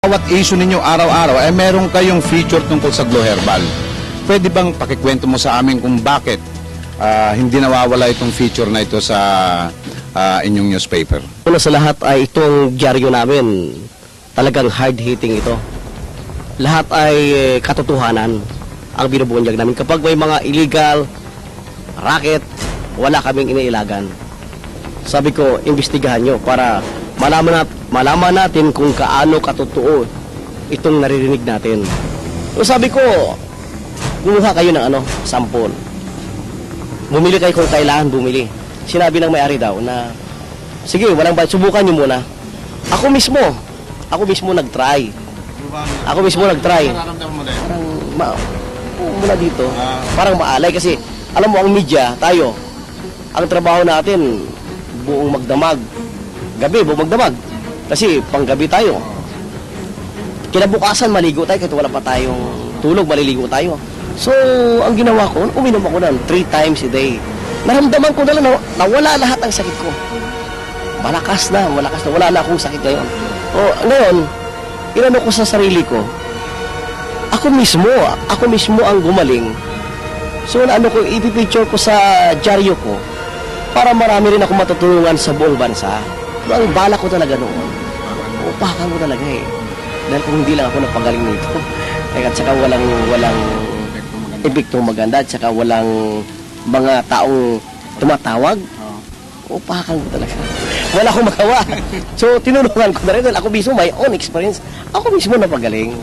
Bawat issue ninyo araw-araw ay meron kayong feature tungkol sa Glow Herbal. Pwede bang pakikwento mo sa amin kung bakit hindi nawawala itong feature na ito sa inyong newspaper? Una sa lahat ay itong dyaryo namin, talagang hard-hitting ito. Lahat ay katotohanan ang binubunyag namin. Kapag may mga illegal, racket, wala kaming iniilagan. Sabi ko, imbestigahan nyo para malaman natin kung kaano katotoo itong naririnig natin. So sabi ko, kumuha kayo ng sample. Bumili kayo kung kailangan bumili. Sinabi ng may-ari daw na, sige, walang bayad, subukan nyo muna. Ako mismo nag-try. Parang, mula dito, parang maalay kasi, alam mo, ang media, tayo, ang trabaho natin, buong magdamag. Gabi, buong magdamag. Kasi, panggabi tayo. Kinabukasan, maligo tayo, kahit wala pa tayong tulog, maliligo tayo. So, ang ginawa ko, uminom ako ng 3 times a day. Naramdaman ko na lang na wala lahat ng sakit ko. Malakas na, wala na akong sakit ngayon. O, ngayon, inano ko sa sarili ko, ako mismo ang gumaling. So, ipipicture ko sa dyaryo ko para marami rin ako matutulungan sa buong bansa. Ang bala ko talaga noon. Upakan ko talaga eh. Dahil kung hindi lang ako napagaling nito. At saka walang epektong maganda at saka walang mga taong tumatawag. Upakan ko talaga. Wala akong magawa. So, tinulungan ko na rin dahil ako mismo may own experience. Ako mismo napagaling.